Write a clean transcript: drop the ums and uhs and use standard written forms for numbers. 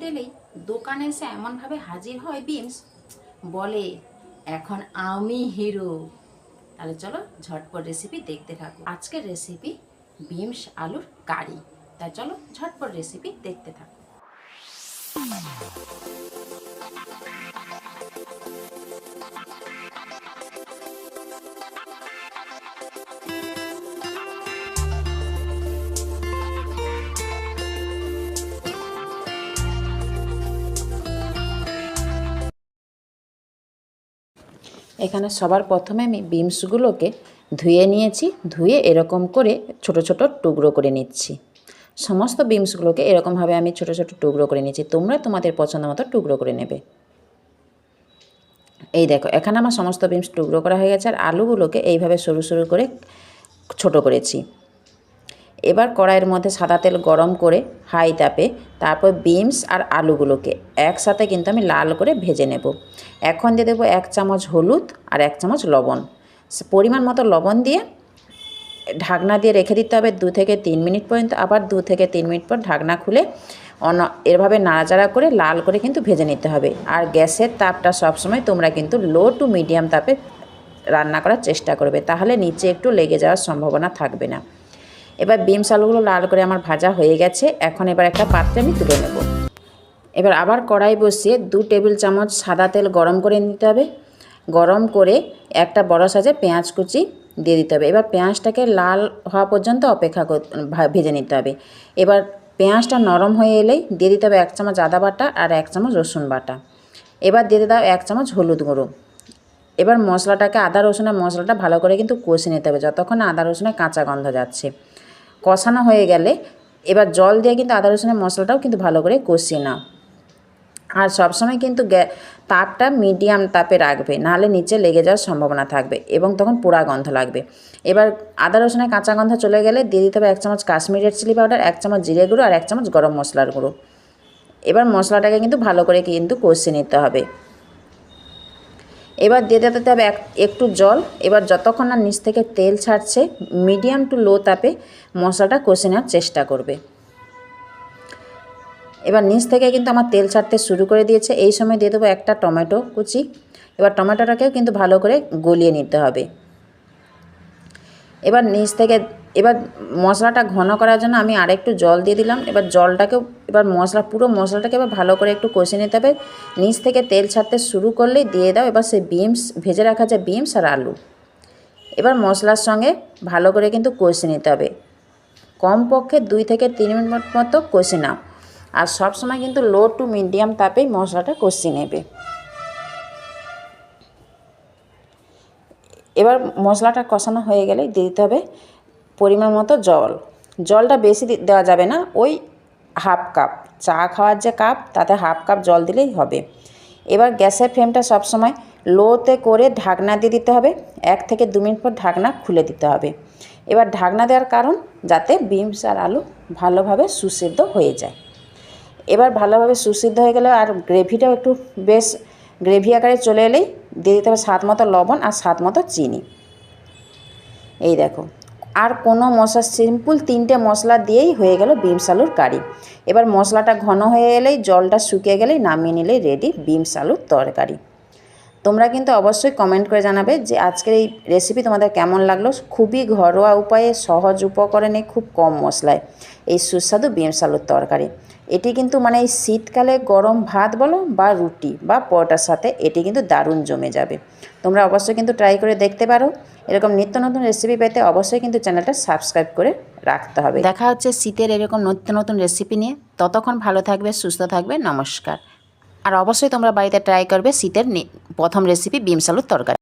দিলেই দোকানে এসে এমনভাবে হাজির হয় বিমস, বলে এখন আমি হিরো। তাহলে চলো ঝটপট রেসিপি দেখতে থাকো। আজকের রেসিপি বিমস আলুর কারি। তাই চলো ঝটপট রেসিপি দেখতে থাকো। এখানে সবার প্রথমে আমি বিমসগুলোকে ধুয়ে নিয়েছি। ধুয়ে এরকম করে ছোট ছোট টুকরো করে নিচ্ছি। সমস্ত বিমসগুলোকে এরকমভাবে আমি ছোট ছোট টুকরো করে নিচ্ছি। তোমরা তোমাদের পছন্দ মতো টুকরো করে নেবে। এই দেখো, এখানে আমার সমস্ত বিমস টুকরো করা হয়ে গেছে। আর আলুগুলোকে এইভাবে সরু সরু করে ছোট করেছি। এবার কড়াইয়ের মধ্যে সাদা তেল গরম করে হাই তাপে তারপর বিমস আর আলুগুলোকে একসাথে কিন্তু আমি লাল করে ভেজে নেব। এখন দিয়ে দেবো 1 চামচ হলুদ আর 1 চামচ লবণ। পরিমাণ মতো লবণ দিয়ে ঢাকনা দিয়ে রেখে দিতে হবে 2 থেকে 3 মিনিট পর্যন্ত। আবার 2 থেকে 3 মিনিট পর ঢাকনা খুলে এভাবে নাড়াচাড়া করে লাল করে কিন্তু ভেজে নিতে হবে। আর গ্যাসের তাপটা সবসময় তোমরা কিন্তু লো টু মিডিয়াম তাপে রান্না করার চেষ্টা করবে, তাহলে নিচে একটু লেগে যাওয়ার সম্ভাবনা থাকবে না। এবার বিমস আলুগুলো লাল করে আমার ভাজা হয়ে গেছে। এখন এবার একটা পাত্রে আমি তুলে নেব। এবার আবার কড়াই বসিয়ে 2 টেবিল চামচ সাদা তেল গরম করে নিতে হবে। গরম করে একটা বড় সাইজের পেঁয়াজ কুচি দিয়ে দিতে হবে। এবার পেঁয়াজটাকে লাল হওয়া পর্যন্ত অপেক্ষা ভেজে নিতে হবে। এবার পেঁয়াজটা নরম হয়ে এলেই দিয়ে দিতে হবে 1 চামচ আদা বাটা আর 1 চামচ রসুন বাটা। এবার দিয়ে দিতে হবে 1 চামচ হলুদ গুঁড়ো। এবার মশলাটাকে আদা রসুনের মশলাটা ভালো করে কিন্তু কষে নিতে হবে যতক্ষণ আদা রসুনের কাঁচা গন্ধ যাচ্ছে। কষানো হয়ে গেলে এবার জল দিয়ে কিন্তু আদা রসুনের মশলাটাও কিন্তু ভালো করে কষিয়ে নাও। আর সবসময় কিন্তু তাপটা মিডিয়াম তাপে রাখবে, নাহলে নিচে লেগে যাওয়ার সম্ভাবনা থাকবে এবং তখন পোড়া গন্ধ লাগবে। এবার আদা রসুনের কাঁচা গন্ধ চলে গেলে দিয়ে দিতে হবে 1 চামচ কাশ্মীরি রেড চিলি পাউডার, 1 চামচ জিরে গুঁড়ো আর 1 চামচ গরম মশলার গুঁড়ো। এবার মশলাটাকে কিন্তু ভালো করে কিন্তু কষিয়ে নিতে হবে। এবার দিয়ে দিতে হবে একটু জল। এবার যতক্ষণ না নিচ থেকে তেল ছাড়ছে মিডিয়াম টু লো তাপে মশলাটা কষে নেওয়ার চেষ্টা করবে। এবার নিচ থেকে কিন্তু আমার তেল ছাড়তে শুরু করে দিয়েছে। এই সময় দিয়ে দেবো একটা টমেটো কুচি। এবার টমেটোটাকেও কিন্তু ভালো করে গলিয়ে নিতে হবে। এবার নিচ থেকে এবার মশলাটা ঘন করার জন্য আমি আরেকটু জল দিয়ে দিলাম। এবার জলটাকেও এবার পুরো মশলাটাকে এবার ভালো করে একটু কষে নিতে হবে। নিচ থেকে তেল ছাড়তে শুরু করলেই দিয়ে দাও এবার সেই বিমস, ভেজে রাখা যে বিমস আর আলু। এবার মশলার সঙ্গে ভালো করে কিন্তু কষে নিতে হবে। কমপক্ষে 2 থেকে 3 মিনিট মতো কষে নাও। আর সব সময় কিন্তু লো টু মিডিয়াম তাপেই মশলাটা কষিয়ে নেবে। এবার মশলাটা কষানো হয়ে গেলে দিয়ে দিতে হবে পরিমাণ মতো জল। জলটা বেশি দেওয়া যাবে না, ওই হাফ কাপ, চা খাওয়ার যে কাপ তাতে হাফ কাপ জল দিলেই হবে। এবার গ্যাসের ফ্লেমটা সবসময় লোতে করে ঢাকনা দিয়ে দিতে হবে। 1 থেকে 2 মিনিট পর ঢাকনা খুলে দিতে হবে। এবার ঢাকনা দেওয়ার কারণ যাতে বিমস আর আলু ভালোভাবে সুসিদ্ধ হয়ে যায়। এবার ভালোভাবে সুসিদ্ধ হয়ে গেলে আর গ্রেভিটাও একটু বেশ গ্রেভি আকারে চলে এলেই দিয়ে দিতে হবে স্বাদ মতো লবণ আর স্বাদ মতো চিনি। এই দেখো, আর কোনো মশলা, সিম্পল 3টে মশলা দিয়েই হয়ে গেল বিমস আলুর কারি। এবার মশলাটা ঘন হয়ে এলেই জলটা শুকিয়ে গেলেই নামিয়ে নিলেই রেডি বিমস আলুর তরকারি। তোমরা কিন্তু অবশ্যই কমেন্ট করে জানাবে যে আজকের এই রেসিপি তোমাদের কেমন লাগলো। খুবই ঘরোয়া উপায়ে, সহজ উপকরণে, খুব কম মশলায় এই সুস্বাদু বিমস আলুর তরকারি। এটি কিন্তু মানে এই শীতকালে গরম ভাত বলো বা রুটি বা পরোটার সাথে এটি কিন্তু দারুণ জমে যাবে। তোমরা অবশ্যই কিন্তু ট্রাই করে দেখতে পারো। এরকম নিত্য নতুন রেসিপি পেতে অবশ্যই কিন্তু চ্যানেলটা সাবস্ক্রাইব করে রাখতে হবে। দেখা হচ্ছে শীতের এরকম নিত্য নতুন রেসিপি নিয়ে। ততক্ষণ ভালো থাকবে, সুস্থ থাকবে। নমস্কার। আর অবশ্যই তোমরা বাড়িতে ট্রাই করবে শীতের প্রথম রেসিপি বিমস আলুর তরকারি।